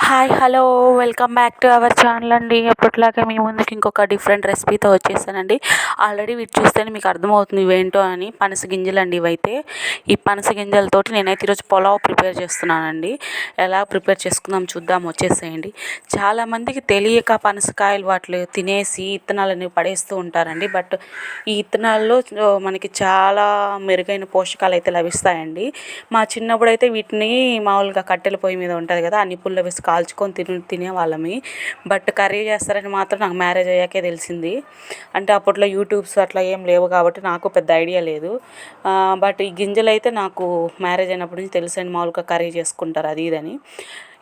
Hi hello welcome back to our channel అండి. ఎప్పటిలాగే మీ ముందుకి ఇంకొక డిఫరెంట్ రెసిపీతో వచ్చేసానండి. ఆల్రెడీ వీటి చూస్తేనే మీకు అర్థమవుతుంది ఇవేంటో అని. పనస గింజలండి ఇవైతే. ఈ పనస గింజలతోటి నేనైతే ఈరోజు పులావ్ ప్రిపేర్ చేస్తున్నానండి. ఎలా ప్రిపేర్ చేసుకుందాం చూద్దాం, వచ్చేసేయండి. చాలామందికి తెలియక పనసకాయలు వాటిని తినేసి ఇత్తనాలని పడేస్తూ ఉంటారండి. బట్ ఈ ఇత్తనాల్లో మనకి చాలా మెరుగైన పోషకాలు అయితే లభిస్తాయండి. మా చిన్నప్పుడు అయితే వీటిని మామూలుగా కట్టెల పొయ్యి మీద ఉంటుంది కదా, ఆ నిప్పుల్లో వేసి కాల్చుకొని తినేవాళ్ళమి. బట్ కర్రీ చేస్తారని మాత్రం నాకు మ్యారేజ్ అయ్యాకే తెలిసింది. అంటే అప్పట్లో యూట్యూబ్స్ అట్లా ఏం లేవు కాబట్టి నాకు పెద్ద ఐడియా లేదు. బట్ ఈ గింజలు అయితే నాకు మ్యారేజ్ అయినప్పటి నుంచి తెలుసండి, మామూలుగా కర్రీ చేసుకుంటారు అది ఇదని.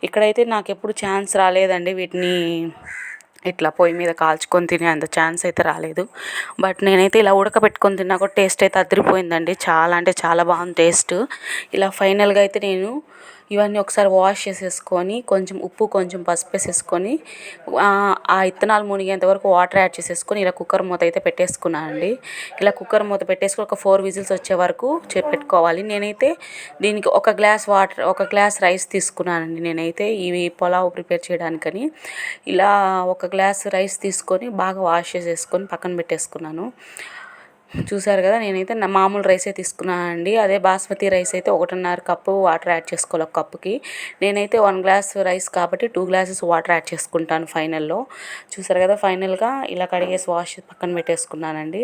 ఇక్కడైతే నాకు ఎప్పుడు ఛాన్స్ రాలేదండి వీటిని ఇట్లా పొయ్యి మీద కాల్చుకొని తినే అంత ఛాన్స్ అయితే రాలేదు. బట్ నేనైతే ఇలా ఉడకబెట్టుకొని తిన్నా కూడా టేస్ట్ అయితే అదిరిపోయిందండి. చాలా అంటే చాలా బాగుంది టేస్ట్. ఇలా ఫైనల్గా అయితే నేను ఇవన్నీ ఒకసారి వాష్ చేసేసుకొని కొంచెం ఉప్పు కొంచెం పసుపు వేసేసుకొని ఆ ఇత్తనాలు మునిగేంత వరకు వాటర్ యాడ్ చేసేసుకొని ఇలా కుక్కర్ మూత అయితే పెట్టేసుకున్నానండి. ఇలా కుక్కర్ మూత పెట్టేసుకొని ఒక 4 విజిల్స్ వచ్చే వరకు పెట్టుకోవాలి. నేనైతే దీనికి ఒక గ్లాస్ రైస్ తీసుకున్నానండి. నేనైతే ఇవి పులావ్ ప్రిపేర్ చేయడానికని ఇలా ఒక గ్లాస్ రైస్ తీసుకొని బాగా వాష్ చేసేసుకొని పక్కన పెట్టేసుకున్నాను. చూసారు కదా, నేనైతే మామూలు రైసే తీసుకున్నానండి. అదే బాస్మతి రైస్ అయితే 1.5 కప్పు వాటర్ యాడ్ చేసుకోవాలి ఒక కప్పుకి. నేనైతే 1 గ్లాస్ రైస్ కాబట్టి 2 గ్లాసెస్ వాటర్ యాడ్ చేసుకుంటాను ఫైనల్లో. చూసారు కదా, ఫైనల్గా ఇలా కడిగేసి వాష్ పక్కన పెట్టేసుకున్నానండి.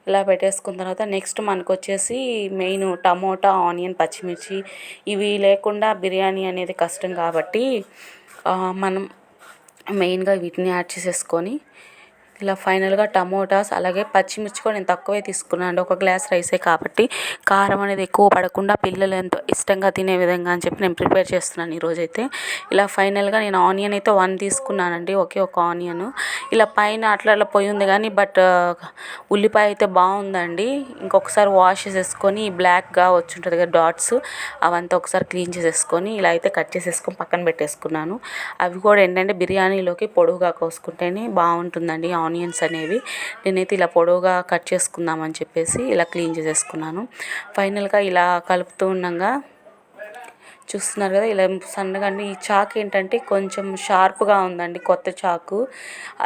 ఇలా పెట్టేసుకున్న తర్వాత నెక్స్ట్ మనకు వచ్చేసి మెయిన్ టమోటా, ఆనియన్, పచ్చిమిర్చి ఇవి లేకుండా బిర్యానీ అనేది కష్టం కాబట్టి మనం మెయిన్గా వీటిని యాడ్ చేసేసుకొని ఇలా ఫైనల్గా టమోటాస్ అలాగే పచ్చిమిర్చి కూడా నేను తక్కువే తీసుకున్నాను అండి. ఒక గ్లాస్ రైసే కాబట్టి కారం అనేది ఎక్కువ పడకుండా పిల్లలు ఎంతో ఇష్టంగా తినే విధంగా అని చెప్పి నేను ప్రిపేర్ చేస్తున్నాను ఈరోజైతే. ఇలా ఫైనల్గా నేను ఆనియన్ అయితే 1 తీసుకున్నానండి, ఒకే ఒక ఆనియన్. ఇలా పైన అట్లా పొయ్యి ఉంది కానీ బట్ ఉల్లిపాయ అయితే బాగుందండి. ఇంకొకసారి వాష్ చేసేసుకొని బ్లాక్గా వచ్చి ఉంటుంది కదా డాట్స్, అవంతా ఒకసారి క్లీన్ చేసేసుకొని ఇలా అయితే కట్ చేసేసుకొని పక్కన పెట్టేసుకున్నాను. అవి కూడా ఏంటంటే బిర్యానీలోకి పొడవుగా కోసుకుంటేనే బాగుంటుందండి ఆనియన్స్ అనేవి. నేనైతే ఇలా పొడవుగా కట్ చేసుకుందామని చెప్పేసి ఇలా క్లీన్ చేసేసుకున్నాను. ఫైనల్గా ఇలా కలుపుతూ ఉండగా చూస్తున్నారు కదా, ఇలా సన్నగా అండి. ఈ చాకు ఏంటంటే కొంచెం షార్ప్గా ఉందండి, కొత్త చాకు.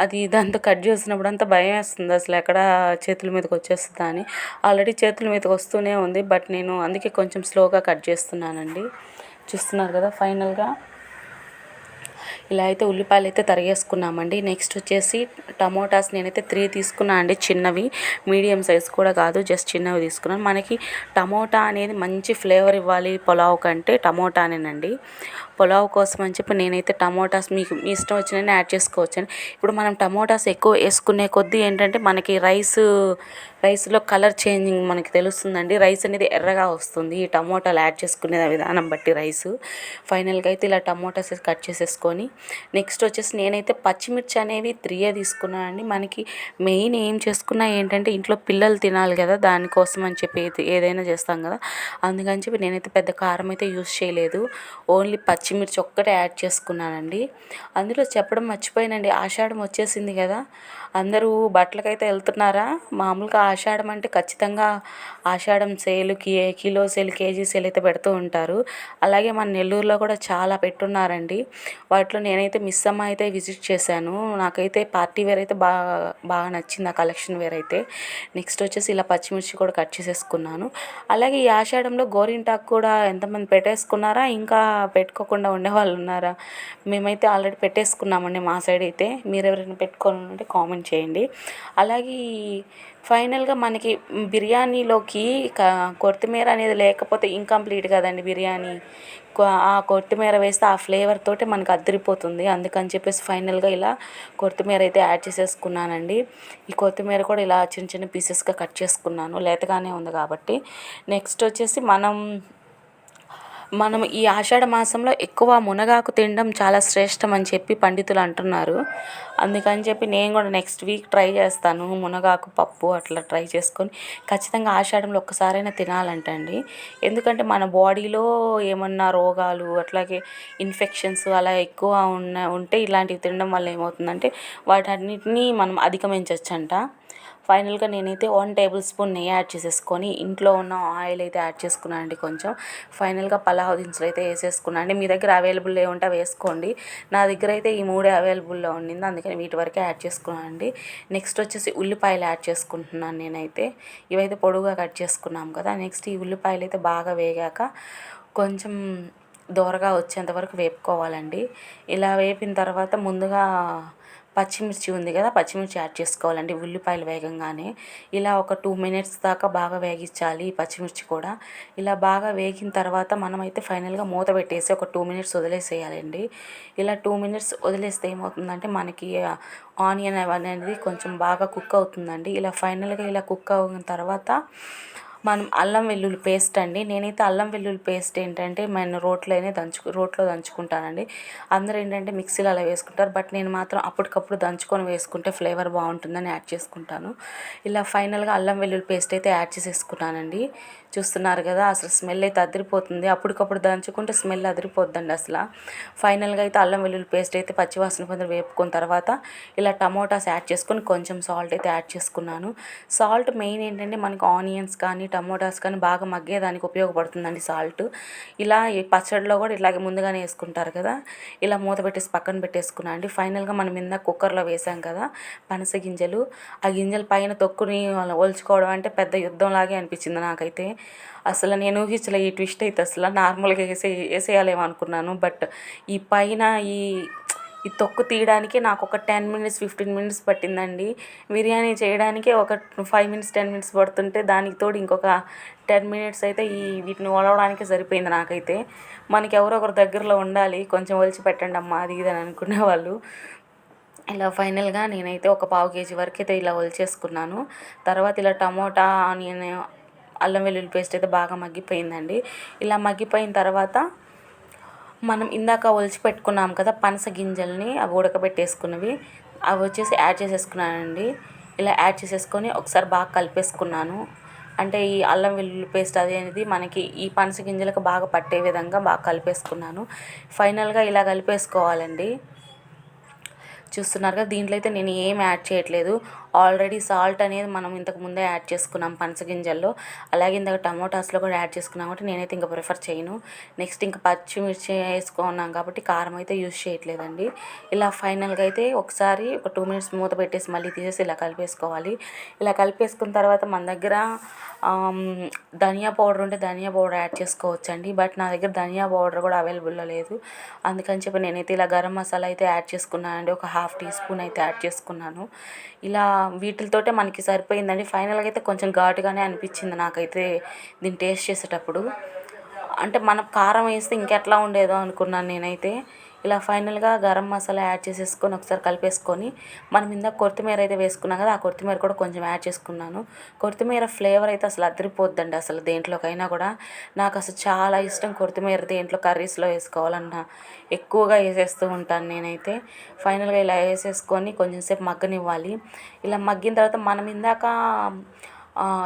అది దాంతో కట్ చేసినప్పుడు అంతా భయం వేస్తుంది, అసలు ఎక్కడ చేతుల మీదకి వచ్చేస్తుందా అని. ఆల్రెడీ చేతుల మీదకి వస్తూనే ఉంది, బట్ నేను అందుకే కొంచెం స్లోగా కట్ చేస్తున్నానండి. చూస్తున్నారు కదా, ఫైనల్గా ఇలా అయితే ఉల్లిపాయలు అయితే తరిగేసుకున్నామండి. నెక్స్ట్ వచ్చేసి టమోటాస్ నేనైతే 3 తీసుకున్నాను అండి, చిన్నవి. మీడియం సైజ్ కూడా కాదు, జస్ట్ చిన్నవి తీసుకున్నాను. మనకి టమోటా అనేది మంచి ఫ్లేవర్ ఇవ్వాలి పులావ్ కంటే టమోటానేనండి. పులావ్ కోసం అని చెప్పి నేనైతే టమోటాస్ మీకు మీ ఇష్టం వచ్చినవి యాడ్ చేసుకోవచ్చండి. ఇప్పుడు మనం టమోటాస్ ఎక్కువ వేసుకునే కొద్దీ ఏంటంటే మనకి రైస్లో కలర్ చేంజింగ్ మనకి తెలుస్తుందండి. రైస్ అనేది ఎర్రగా వస్తుంది ఈ టమోటాలు యాడ్ చేసుకునే విధానం బట్టి రైస్. ఫైనల్గా అయితే ఇలా టమోటాస్ కట్ చేసేసుకొని నెక్స్ట్ వచ్చేసి నేనైతే పచ్చిమిర్చి అనేవి 3 తీసుకున్నానండి. మనకి మెయిన్ ఏం చేసుకున్నా ఏంటంటే ఇంట్లో పిల్లలు తినాలి కదా, దానికోసం అని చెప్పి ఏదైనా చేస్తాం కదా, అందుకని చెప్పి నేనైతే పెద్ద కారం అయితే యూస్ చేయలేదు. ఓన్లీ పచ్చిమిర్చి ఒక్కటే యాడ్ చేసుకున్నానండి. అందులో చెప్పడం మర్చిపోయానండి, ఆషాఢం వచ్చేసింది కదా, అందరూ బట్టలకైతే వెళ్తున్నారా? మామూలుగా ఆషాఢం అంటే ఖచ్చితంగా ఆషాఢం సేల్కి కిలో సేల్, కేజీ సేల్ అయితే పెడుతూ ఉంటారు. అలాగే మన నెల్లూరులో కూడా చాలా పెట్టున్నారండి. వాటిలో నేనైతే మిస్ అమ్మ అయితే విజిట్ చేశాను. నాకైతే పార్టీ వేర్ అయితే బాగా నచ్చింది ఆ కలెక్షన్ వేర్ అయితే. నెక్స్ట్ వచ్చేసి ఇలా పచ్చిమిర్చి కూడా కట్ చేసేసుకున్నాను. అలాగే ఈ ఆషాఢంలో గోరింటాకు కూడా ఎంతమంది పెట్టేసుకున్నారా, ఇంకా పెట్టుకోకుండా ఉండేవాళ్ళు ఉన్నారా? మేమైతే ఆల్రెడీ పెట్టేసుకున్నామండి మా సైడ్ అయితే. మీరు ఎవరైనా పెట్టుకొని ఉంటే కామెంట్ చేయండి. అలాగే ఫైనల్గా మనకి బిర్యానీలోకి కొత్తిమీర అనేది లేకపోతే ఇంకంప్లీట్ కదండి బిర్యానీ. ఆ కొత్తిమీర వేస్తే ఆ ఫ్లేవర్ తోటి మనకు అదిరిపోతుంది. అందుకని చెప్పేసి ఫైనల్గా ఇలా కొత్తిమీర అయితే యాడ్ చేసేసుకున్నానండి. ఈ కొత్తిమీర కూడా ఇలా చిన్న చిన్న పీసెస్గా కట్ చేసుకున్నాను, లేతగానే ఉంది కాబట్టి. నెక్స్ట్ వచ్చేసి మనం ఈ ఆషాఢ మాసంలో ఎక్కువ మునగాకు తినడం చాలా శ్రేష్టం అని చెప్పి పండితులు అంటున్నారు. అందుకని చెప్పి నేను కూడా నెక్స్ట్ వీక్ ట్రై చేస్తాను. మునగాకు పప్పు అట్లా ట్రై చేసుకొని ఖచ్చితంగా ఆషాఢంలో ఒక్కసారైనా తినాలంటండి. ఎందుకంటే మన బాడీలో ఏమన్నా రోగాలు అట్లాగే ఇన్ఫెక్షన్స్ అలా ఎక్కువ ఉంటే ఇలాంటివి తినడం వల్ల ఏమవుతుందంటే వాటన్నిటిని మనం అధిగమించవచ్చంట. ఫైనల్గా నేనైతే 1 టేబుల్ స్పూన్ నెయ్యి యాడ్ చేసేసుకొని ఇంట్లో ఉన్న ఆయిల్ అయితే యాడ్ చేసుకున్నాను అండి. కొంచెం ఫైనల్గా పలావ్ దినుసులు అయితే వేసేసుకున్నాను అండి. మీ దగ్గర అవైలబుల్ ఉంటే వేసుకోండి. నా దగ్గర అయితే ఈ 3 అవైలబుల్లో ఉండింది, అందుకని వీటి వరకే యాడ్ చేసుకున్నాను అండి. నెక్స్ట్ వచ్చేసి ఉల్లిపాయలు యాడ్ చేసుకుంటున్నాను నేనైతే. ఇవైతే పొడుగుగా కట్ చేసుకున్నాం కదా. నెక్స్ట్ ఈ ఉల్లిపాయలు అయితే బాగా వేగాక కొంచెం దోరగా వచ్చేంత వరకు వేపుకోవాలండి. ఇలా వేపిన తర్వాత ముందుగా పచ్చిమిర్చి ఉంది కదా, పచ్చిమిర్చి యాడ్ చేసుకోవాలండి ఉల్లిపాయలు వేగంగానే. ఇలా ఒక 2 మినిట్స్ దాకా బాగా వేగించాలి ఈ పచ్చిమిర్చి కూడా. ఇలా బాగా వేగిన తర్వాత మనమైతే ఫైనల్గా మూత పెట్టేసి ఒక 2 మినిట్స్ వదిలేసేయాలండి. ఇలా 2 మినిట్స్ వదిలేస్తే ఏమవుతుందంటే మనకి ఆనియన్ అనేది కొంచెం బాగా కుక్ అవుతుందండి. ఇలా ఫైనల్గా ఇలా కుక్ అయిన తర్వాత మనం అల్లం వెల్లుల్లి పేస్ట్ అండి. నేనైతే అల్లం వెల్లుల్లి పేస్ట్ ఏంటంటే నేను రోట్లో దంచుకుంటానండి. అందరూ ఏంటంటే మిక్సీలో అలా వేసుకుంటారు, బట్ నేను మాత్రం అప్పటికప్పుడు దంచుకొని వేసుకుంటే ఫ్లేవర్ బాగుంటుందని యాడ్ చేసుకుంటాను. ఇలా ఫైనల్గా అల్లం వెల్లుల్లి పేస్ట్ అయితే యాడ్ చేసేసుకున్నానండి. చూస్తున్నారు కదా, అసలు స్మెల్ అయితే అదిరిపోతుంది. అప్పటికప్పుడు దంచుకుంటే స్మెల్ అదిరిపోద్దండి అసలు. ఫైనల్గా అయితే అల్లం వెల్లుల్లి పేస్ట్ అయితే పచ్చివాసన కొంచెం వేపుకున్న తర్వాత ఇలా టమోటాస్ యాడ్ చేసుకొని కొంచెం సాల్ట్ అయితే యాడ్ చేసుకున్నాను. సాల్ట్ మెయిన్ ఏంటంటే మనకు ఆనియన్స్ కానీ టమోటాస్ కానీ బాగా మగ్గేదానికి ఉపయోగపడుతుందండి సాల్ట్. ఇలా ఈ పచ్చడిలో కూడా ఇట్లాగే ముందుగానే వేసుకుంటారు కదా. ఇలా మూత పెట్టేసి పక్కన పెట్టేసుకున్నాను అండి. ఫైనల్గా మనం ఇందాక కుక్కర్లో వేసాం కదా పనస గింజలు, ఆ గింజల పైన తొక్కుని ఒలుచుకోవడం అంటే పెద్ద యుద్ధంలాగే అనిపించింది నాకైతే. అసలు నేను ఊహించలే ఈ ట్విస్ట్ అయితే. అసలు నార్మల్గా వేసేయాలేమో అనుకున్నాను, బట్ ఈ పైన ఈ ఈ తొక్కు తీయడానికి నాకు ఒక 10 మినిట్స్ 15 మినిట్స్ పట్టిందండి. బిర్యానీ చేయడానికి ఒక 5 మినిట్స్ 10 మినిట్స్ పడుతుంటే దానికి తోడు ఇంకొక 10 మినిట్స్ అయితే వీటిని ఒలవడానికి సరిపోయింది నాకైతే. మనకి ఎవరో ఒకరు దగ్గరలో ఉండాలి, కొంచెం ఒలిచి పెట్టండి అమ్మా అది ఇది అని అనుకునేవాళ్ళు. ఇలా ఫైనల్గా నేనైతే ఒక 1/2 కేజీ వరకు అయితే ఇలా ఒలిచేసుకున్నాను. తర్వాత ఇలా టమోటా ఆనియన్ అల్లం వెల్లుల్లి పేస్ట్ అయితే బాగా మగ్గిపోయిందండి. ఇలా మగ్గిపోయిన తర్వాత మనం ఇందాక ఒలిచి పెట్టుకున్నాం కదా పనస గింజల్ని, అవి ఉడకబెట్టేసుకున్నవి, అవి వచ్చేసి యాడ్ చేసేసుకున్నానండి. ఇలా యాడ్ చేసేసుకొని ఒకసారి బాగా కలిపేసుకున్నాను. అంటే ఈ అల్లం వెల్లుల్లి పేస్ట్ అనేది మనకి ఈ పనస గింజలకు బాగా పట్టే విధంగా బాగా కలిపేసుకున్నాను. ఫైనల్గా ఇలా కలిపేసుకోవాలండి. చూస్తున్నారు కదా, దీంట్లో అయితే నేను ఏం యాడ్ చేయట్లేదు. ఆల్రెడీ సాల్ట్ అనేది మనం ఇంతకు ముందే యాడ్ చేసుకున్నాం పనసగింజల్లో, అలాగే ఇందాక టమోటాస్లో కూడా యాడ్ చేసుకున్నాం కాబట్టి నేనైతే ఇంకా ప్రిఫర్ చేయను. నెక్స్ట్ ఇంకా పచ్చిమిర్చి వేసుకున్నాం కాబట్టి కారం అయితే యూజ్ చేయట్లేదండి. ఇలా ఫైనల్గా అయితే ఒకసారి ఒక 2 మినిట్స్ మూత పెట్టేసి మళ్ళీ తీసేసి ఇలా కలిపేసుకోవాలి. ఇలా కలిపేసుకున్న తర్వాత మన దగ్గర ధనియా పౌడర్ ఉంటే ధనియా పౌడర్ యాడ్ చేసుకోవచ్చండి, బట్ నా దగ్గర ధనియా పౌడర్ కూడా అవైలబుల్లో లేదు. అందుకని చెప్పి నేనైతే ఇలా గరం మసాలా అయితే యాడ్ చేసుకున్నానండి. ఒక 1/2 టీ స్పూన్ అయితే యాడ్ చేసుకున్నాను. ఇలా వీటితోటే మనకి సరిపోయిందండి. ఫైనల్గా అయితే కొంచెం ఘాటుగానే అనిపించింది నాకైతే దీన్ని టేస్ట్ చేసేటప్పుడు. అంటే మనం కారం వేస్తే ఇంకెట్లా ఉండేదో అనుకున్నాను నేనైతే. ఇలా ఫైనల్గా గరం మసాలా యాడ్ చేసేసుకొని ఒకసారి కలిపేసుకొని మనం ఇందాక కొత్తిమీర అయితే వేసుకున్నాం కదా, ఆ కొత్తిమీర కూడా కొంచెం యాడ్ చేసుకున్నాను. కొత్తిమీర ఫ్లేవర్ అయితే అసలు అదిరిపోద్దండి అసలు దేంట్లోకైనా కూడా. నాకు అసలు చాలా ఇష్టం కొత్తిమీర దేంట్లో కర్రీస్లో వేసుకోవాలన్నా ఎక్కువగా వేసేస్తూ ఉంటాను నేనైతే. ఫైనల్గా ఇలా వేసేసుకొని కొంచెం సేపు మగ్గనివ్వాలి. ఇలా మగ్గిన తర్వాత మనం ఇందాక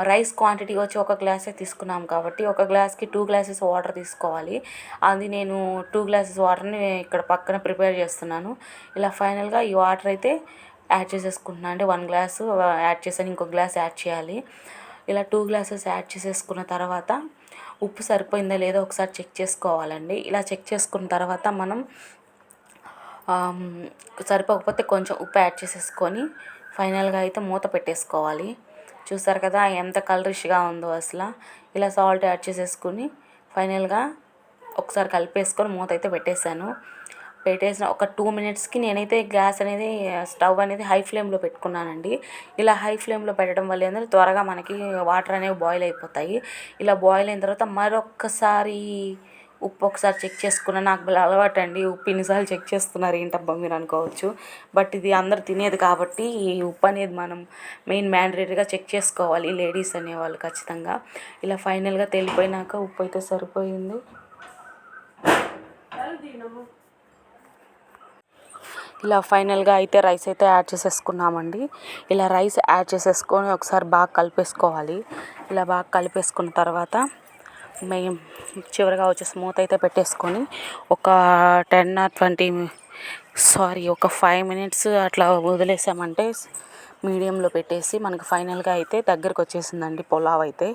రైస్ క్వాంటిటీ వచ్చి 1 గ్లాసే తీసుకున్నాం కాబట్టి 1 గ్లాస్కి 2 గ్లాసెస్ వాటర్ తీసుకోవాలి. అది నేను 2 గ్లాసెస్ వాటర్ని ఇక్కడ పక్కన ప్రిపేర్ చేస్తున్నాను. ఇలా ఫైనల్గా ఈ వాటర్ అయితే యాడ్ చేసేసుకుంటున్నాను అండి. 1 గ్లాసు యాడ్ చేశాను, ఇంకో గ్లాస్ యాడ్ చేయాలి. ఇలా 2 గ్లాసెస్ యాడ్ చేసేసుకున్న తర్వాత ఉప్పు సరిపోయిందా లేదో ఒకసారి చెక్ చేసుకోవాలండి. ఇలా చెక్ చేసుకున్న తర్వాత మనం సరిపోకపోతే కొంచెం ఉప్పు యాడ్ చేసేసుకొని ఫైనల్గా అయితే మూత పెట్టేసుకోవాలి. చూసారు కదా ఎంత కలరిష్గా ఉందో అసలు. ఇలా సాల్ట్ యాడ్ చేసేసుకుని ఫైనల్గా ఒకసారి కలిపేసుకొని మూత అయితే పెట్టేశాను. పెట్టేసిన ఒక 2 మినిట్స్కి నేనైతే గ్యాస్ అనేది స్టవ్ అనేది హై ఫ్లేమ్లో పెట్టుకున్నానండి. ఇలా హై ఫ్లేమ్లో పెట్టడం వల్ల ఏంటంటే త్వరగా మనకి వాటర్ అనేవి బాయిల్ అయిపోతాయి. ఇలా బాయిల్ అయిన తర్వాత మరొక్కసారి ఉప్పు ఒకసారి చెక్ చేసుకున్నాను. నాకు భలే అలవాటు అండి ఉప్పు ఇన్నిసార్లు చెక్ చేస్తున్నారు ఏంటబ్బా మీరు అనుకోవచ్చు, బట్ ఇది అందరు తినేది కాబట్టి ఈ ఉప్పు అనేది మనం మ్యాండేటరీగా చెక్ చేసుకోవాలి లేడీస్ అనేవాళ్ళు ఖచ్చితంగా. ఇలా ఫైనల్గా తెలిపోయినాక ఉప్పు అయితే సరిపోయింది. ఇలా ఫైనల్గా అయితే రైస్ అయితే యాడ్ చేసేసుకున్నామండి. ఇలా రైస్ యాడ్ చేసేసుకొని ఒకసారి బాగా కలిపేసుకోవాలి. ఇలా బాగా కలిపేసుకున్న తర్వాత మేము చివరిగా వచ్చేసి మూత అయితే పెట్టేసుకొని ఒక 10 or 20 ఒక 5 మినిట్స్ అట్లా వదిలేసామంటే మీడియంలో పెట్టేసి మనకు ఫైనల్గా అయితే దగ్గరకు వచ్చేసిందండి పులావ్ అయితే.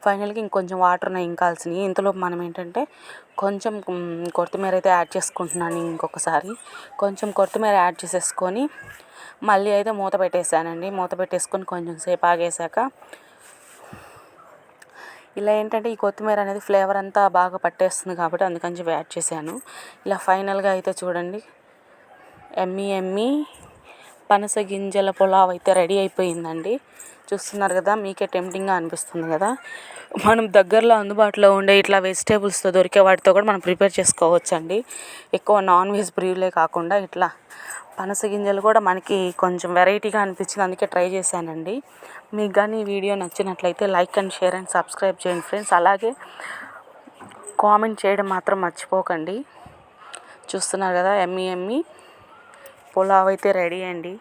ఫైనల్గా ఇంకొంచెం వాటర్ ఉన్నాయి ఇంకాల్సినవి. ఇంతలో మనం ఏంటంటే కొంచెం కొత్తిమీర అయితే యాడ్ చేసుకుంటున్నాను. ఇంకొకసారి కొంచెం కొత్తిమీర యాడ్ చేసేసుకొని మళ్ళీ అయితే మూత పెట్టేశానండి. మూత పెట్టేసుకొని కొంచెం సేపు ఆగేసాక ఇలా ఏంటంటే ఈ కొత్తిమీర అనేది ఫ్లేవర్ అంతా బాగా పట్టేస్తుంది కాబట్టి అందుకని చెప్పి యాడ్ చేశాను. ఇలా ఫైనల్గా అయితే చూడండి ఎమ్మీ పనస గింజల పులావ్ అయితే రెడీ అయిపోయిందండి. చూస్తున్నారు కదా, మీకే టెంప్టింగ్గా అనిపిస్తుంది కదా. మనం దగ్గరలో అందుబాటులో ఉండే ఇట్లా వెజిటేబుల్స్తో దొరికే వాటితో కూడా మనం ప్రిపేర్ చేసుకోవచ్చండి. ఎక్కువ నాన్ వెజ్ ప్రియులే కాకుండా ఇట్లా పనస గింజలు కూడా మనకి కొంచెం వెరైటీగా అనిపించింది, అందుకే ట్రై చేశానండి. మీకు కానీ ఈ వీడియో నచ్చినట్లయితే like and share and subscribe చేయండి ఫ్రెండ్స్. అలాగే కామెంట్ చేయడం మాత్రం మర్చిపోకండి. చూస్తున్నారు కదా ఎమ్మీ పులావ్ అయితే రెడీ అండి.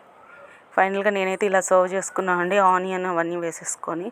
ఫైనల్గా నేనైతే ఇలా సర్వ్ చేసుకున్నాను అండి, ఆనియన్ అవన్నీ వేసేసుకొని.